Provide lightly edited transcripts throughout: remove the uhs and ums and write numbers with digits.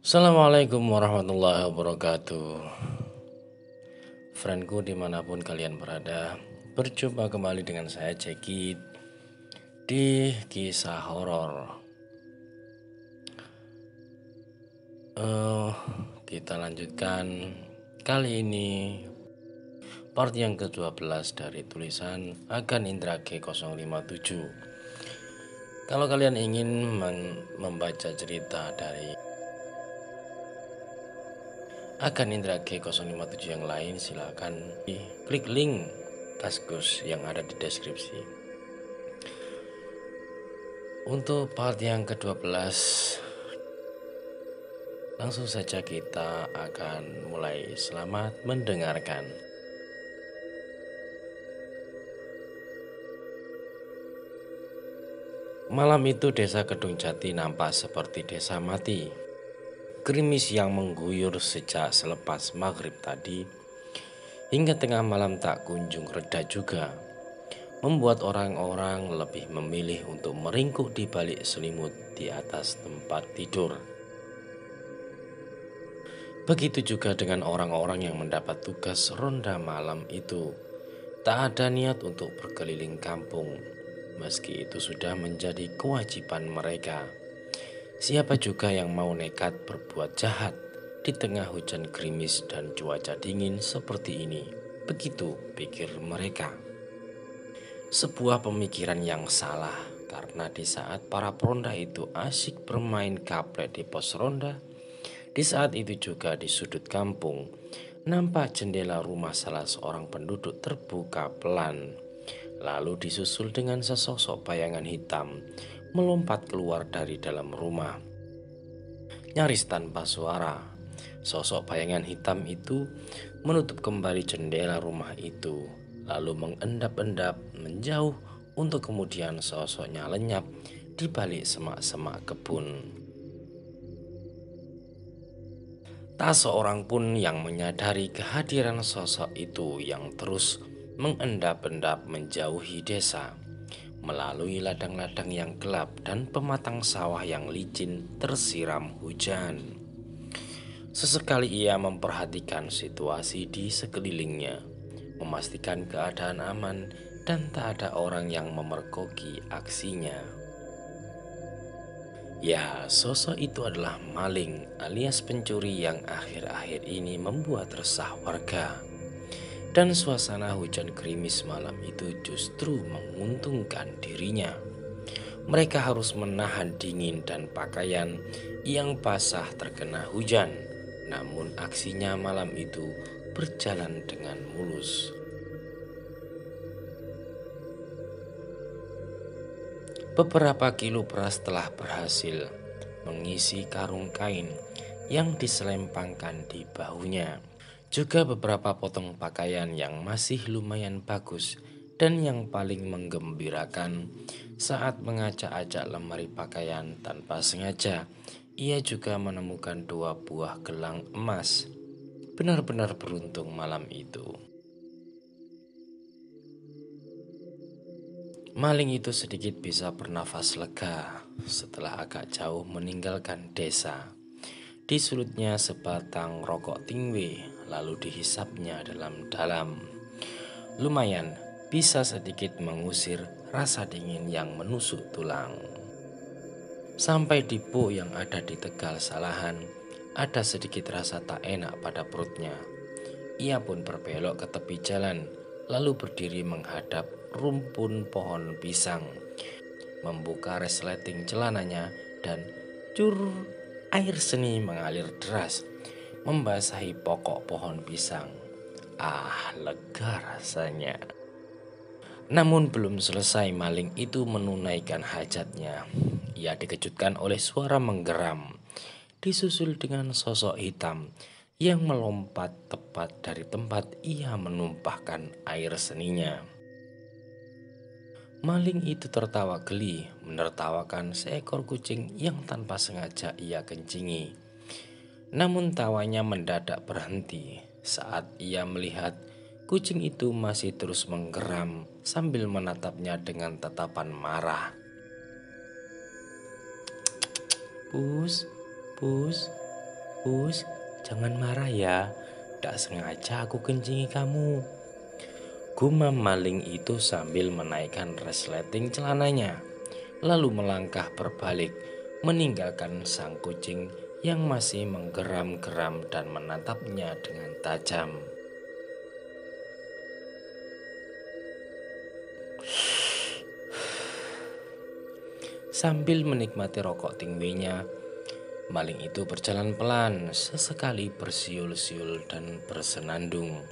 Assalamualaikum warahmatullahi wabarakatuh. Friendku dimanapun kalian berada, berjumpa kembali dengan saya Ceki di kisah horor. Kita lanjutkan kali ini part yang ke-12 dari tulisan Agan Indra G057. Kalau kalian ingin membaca cerita dari Agan Indra G057 yang lain, silakan klik link Kaskus yang ada di deskripsi. Untuk part yang ke-12, langsung saja kita akan mulai. Selamat mendengarkan. Malam itu desa Kedung Jati nampak seperti desa mati. Gerimis yang mengguyur sejak selepas maghrib tadi hingga tengah malam tak kunjung reda juga, membuat orang-orang lebih memilih untuk meringkuk di balik selimut di atas tempat tidur. Begitu juga dengan orang-orang yang mendapat tugas ronda malam itu. Tak ada niat untuk berkeliling kampung, meski itu sudah menjadi kewajiban mereka. Siapa juga yang mau nekat berbuat jahat di tengah hujan gerimis dan cuaca dingin seperti ini? Begitu pikir mereka. Sebuah pemikiran yang salah, karena di saat para peronda itu asyik bermain kaplek di pos ronda, di saat itu juga di sudut kampung, nampak jendela rumah salah seorang penduduk terbuka pelan, lalu disusul dengan sesosok bayangan hitam melompat keluar dari dalam rumah. Nyaris tanpa suara, sosok bayangan hitam itu menutup kembali jendela rumah itu, lalu mengendap-endap menjauh untuk kemudian sosoknya lenyap di balik semak-semak kebun. Tak seorang pun yang menyadari kehadiran sosok itu yang terus mengendap-endap menjauhi desa, melalui ladang-ladang yang gelap dan pematang sawah yang licin tersiram hujan. Sesekali ia memperhatikan situasi di sekelilingnya, memastikan keadaan aman dan tak ada orang yang memergoki aksinya. Ya, sosok itu adalah maling alias pencuri yang akhir-akhir ini membuat resah warga. Dan suasana hujan gerimis malam itu justru menguntungkan dirinya. Mereka harus menahan dingin dan pakaian yang basah terkena hujan. Namun aksinya malam itu berjalan dengan mulus. Beberapa kilo beras telah berhasil mengisi karung kain yang diselempangkan di bahunya. Juga beberapa potong pakaian yang masih lumayan bagus, dan yang paling menggembirakan, saat mengacak-acak lemari pakaian tanpa sengaja, ia juga menemukan 2 buah gelang emas. Benar-benar beruntung malam itu. Maling itu sedikit bisa bernafas lega setelah agak jauh meninggalkan desa. Disulutnya sebatang rokok tingwe, lalu dihisapnya dalam-dalam. Lumayan bisa sedikit mengusir rasa dingin yang menusuk tulang. Sampai di Po yang ada di Tegal Salahan, ada sedikit rasa tak enak pada perutnya. Ia pun berbelok ke tepi jalan, lalu berdiri menghadap rumpun pohon pisang, membuka resleting celananya, dan cur, air seni mengalir deras, membasahi pokok pohon pisang. Ah, lega rasanya. Namun belum selesai maling itu menunaikan hajatnya, ia dikejutkan oleh suara menggeram, disusul dengan sosok hitam yang melompat tepat dari tempat ia menumpahkan air seninya. Maling itu tertawa geli menertawakan seekor kucing yang tanpa sengaja ia kencingi. Namun tawanya mendadak berhenti saat ia melihat kucing itu masih terus menggeram sambil menatapnya dengan tatapan marah. Pus, pus, "Hus, jangan marah ya, tak sengaja aku kencingi kamu," gumam maling itu sambil menaikkan resleting celananya, lalu melangkah berbalik, meninggalkan sang kucing yang masih menggeram-geram dan menatapnya dengan tajam. Sambil menikmati rokok tingwinya, maling itu berjalan pelan, sesekali bersiul-siul dan bersenandung,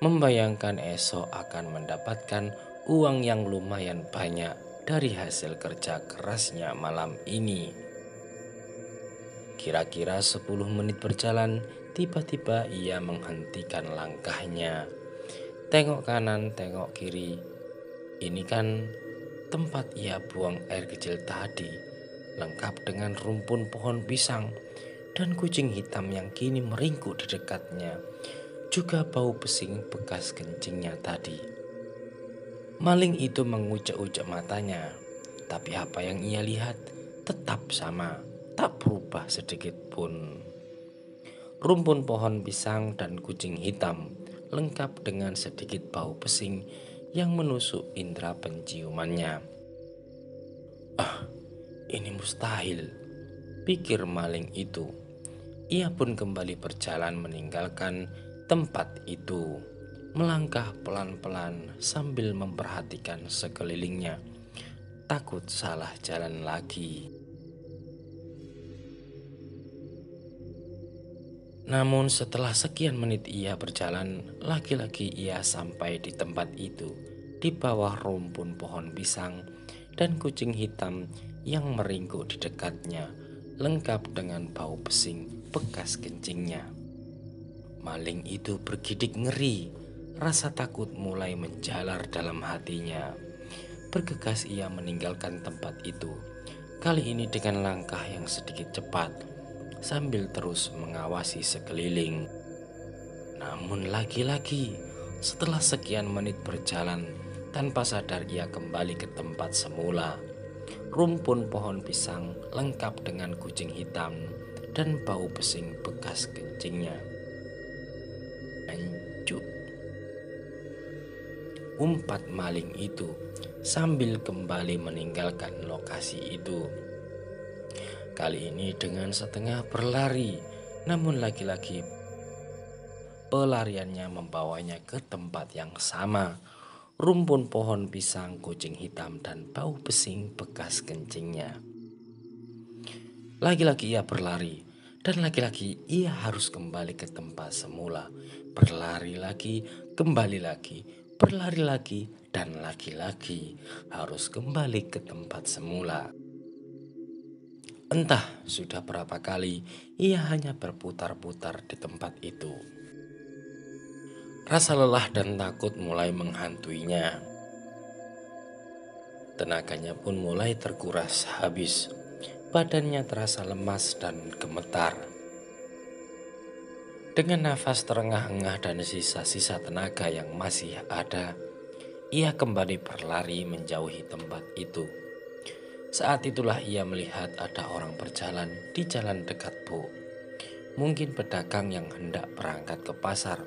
membayangkan esok akan mendapatkan uang yang lumayan banyak dari hasil kerja kerasnya malam ini. Kira-kira 10 menit berjalan, tiba-tiba ia menghentikan langkahnya. Tengok kanan, tengok kiri. Ini kan tempat ia buang air kecil tadi, lengkap dengan rumpun pohon pisang dan kucing hitam yang kini meringkuk di dekatnya, juga bau pesing bekas kencingnya tadi. Maling itu mengucek-ucek matanya, tapi apa yang ia lihat tetap sama, tak berubah sedikit pun. Rumpun pohon pisang dan kucing hitam, lengkap dengan sedikit bau pesing yang menusuk indera penciumannya. Ini mustahil, pikir maling itu. Ia pun kembali berjalan meninggalkan tempat itu, melangkah pelan-pelan sambil memperhatikan sekelilingnya, takut salah jalan lagi. Namun setelah sekian menit ia berjalan, lagi-lagi ia sampai di tempat itu, di bawah rumpun pohon pisang dan kucing hitam yang meringkuk di dekatnya, lengkap dengan bau pesing bekas kencingnya. Maling itu bergidik ngeri, rasa takut mulai menjalar dalam hatinya. Bergegas ia meninggalkan tempat itu, kali ini dengan langkah yang sedikit cepat, sambil terus mengawasi sekeliling. Namun lagi-lagi, setelah sekian menit berjalan, tanpa sadar ia kembali ke tempat semula. Rumpun pohon pisang lengkap dengan kucing hitam dan bau pesing bekas kencingnya. Anjuk, umpat maling itu sambil kembali meninggalkan lokasi itu. Kali ini dengan setengah berlari, namun lagi-lagi pelariannya membawanya ke tempat yang sama. Rumpun pohon pisang, kucing hitam, dan bau pesing bekas kencingnya. Lagi-lagi ia berlari, dan lagi-lagi ia harus kembali ke tempat semula. Berlari lagi, kembali lagi, berlari lagi, dan lagi-lagi harus kembali ke tempat semula. Entah sudah berapa kali ia hanya berputar-putar di tempat itu. Rasa lelah dan takut mulai menghantuinya. Tenaganya pun mulai terkuras habis. Badannya terasa lemas dan gemetar. Dengan nafas terengah-engah dan sisa-sisa tenaga yang masih ada, ia kembali berlari menjauhi tempat itu. Saat itulah ia melihat ada orang berjalan di jalan dekat Bu. Mungkin pedagang yang hendak berangkat ke pasar,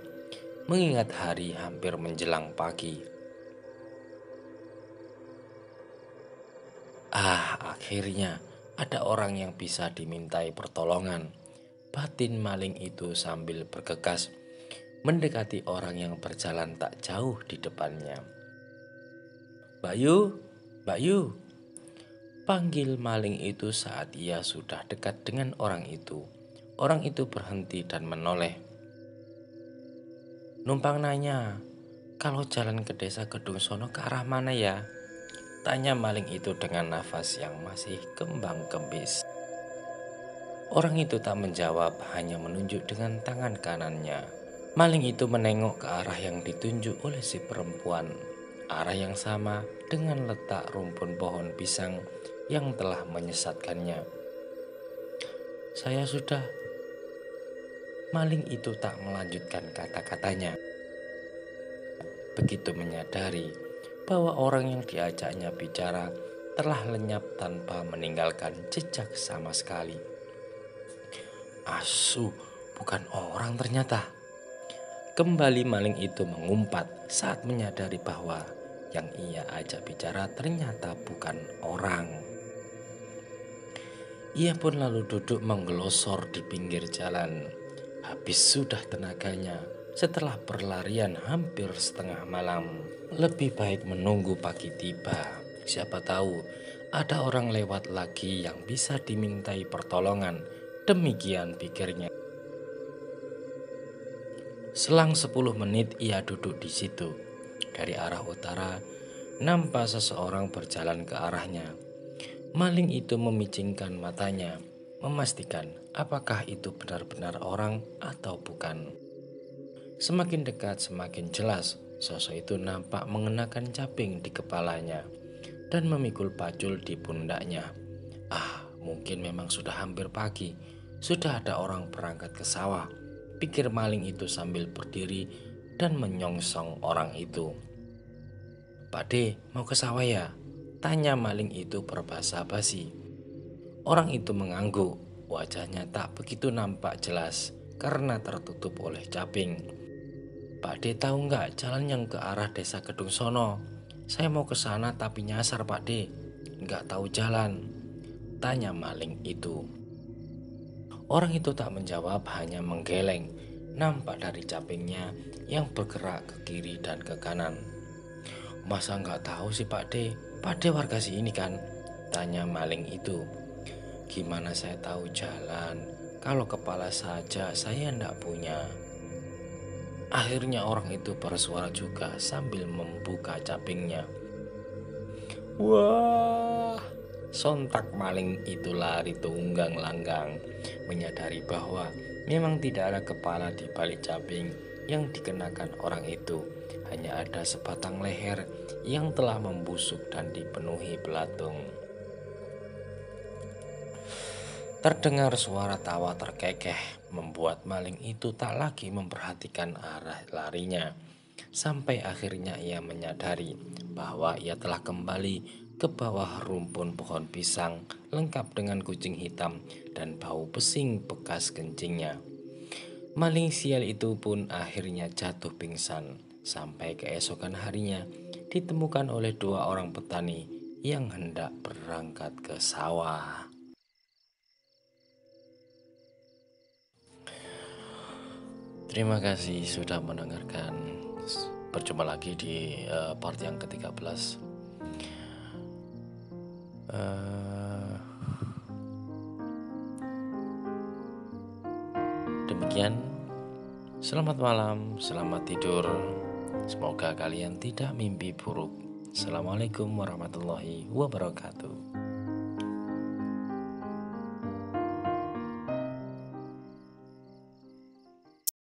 mengingat hari hampir menjelang pagi. Akhirnya ada orang yang bisa dimintai pertolongan. Batin maling itu sambil bergegas mendekati orang yang berjalan tak jauh di depannya. "Mbak Yu, Mbak Yu," panggil maling itu saat ia sudah dekat dengan orang itu. Orang itu berhenti dan menoleh. "Numpang nanya, kalau jalan ke desa Gedung Sono ke arah mana ya?" tanya maling itu dengan nafas yang masih kembang-kembis. Orang itu tak menjawab, hanya menunjuk dengan tangan kanannya. Maling itu menengok ke arah yang ditunjuk oleh si perempuan, arah yang sama dengan letak rumpun pohon pisang yang telah menyesatkannya. "Saya sudah..." Maling itu tak melanjutkan kata-katanya. Begitu menyadari bahwa orang yang diajaknya bicara telah lenyap tanpa meninggalkan jejak sama sekali. Asu, bukan orang ternyata. Kembali maling itu mengumpat saat menyadari bahwa yang ia ajak bicara ternyata bukan orang. Ia pun lalu duduk menggelosor di pinggir jalan. Habis sudah tenaganya setelah berlarian hampir setengah malam. Lebih baik menunggu pagi tiba. Siapa tahu ada orang lewat lagi yang bisa dimintai pertolongan. Demikian pikirnya. Selang 10 menit ia duduk di situ. Dari arah utara, nampak seseorang berjalan ke arahnya. Maling itu memicingkan matanya, memastikan apakah itu benar-benar orang atau bukan. Semakin dekat semakin jelas, sosok itu nampak mengenakan caping di kepalanya dan memikul pacul di pundaknya. Mungkin memang sudah hampir pagi, sudah ada orang berangkat ke sawah, pikir maling itu sambil berdiri dan menyongsong orang itu. "Pak De, mau ke sawah ya?" tanya maling itu berbahasa basi. Orang itu mengangguk, wajahnya tak begitu nampak jelas karena tertutup oleh caping. "Pak De tahu nggak jalan yang ke arah desa Kedung Sono? Saya mau ke sana tapi nyasar Pak De, nggak tahu jalan," tanya maling itu. Orang itu tak menjawab, hanya menggeleng, nampak dari capingnya yang bergerak ke kiri dan ke kanan. "Masa nggak tahu sih Pak De? Pak De warga sini kan?" tanya maling itu. "Gimana saya tahu jalan? Kalau kepala saja saya ndak punya." Akhirnya orang itu bersuara juga sambil membuka capingnya. Wah, sontak maling itu lari tunggang langgang, menyadari bahwa memang tidak ada kepala di balik caping yang dikenakan orang itu. Hanya ada sebatang leher yang telah membusuk dan dipenuhi belatung. Terdengar suara tawa terkekeh, membuat maling itu tak lagi memperhatikan arah larinya. Sampai akhirnya ia menyadari bahwa ia telah kembali ke bawah rumpun pohon pisang lengkap dengan kucing hitam dan bau pesing bekas kencingnya. Maling sial itu pun akhirnya jatuh pingsan. Sampai keesokan harinya ditemukan oleh 2 orang petani yang hendak berangkat ke sawah. Terima kasih sudah mendengarkan. Berjumpa lagi di part yang ke-13. Demikian. Selamat malam, selamat tidur. Semoga kalian tidak mimpi buruk. Assalamualaikum warahmatullahi wabarakatuh.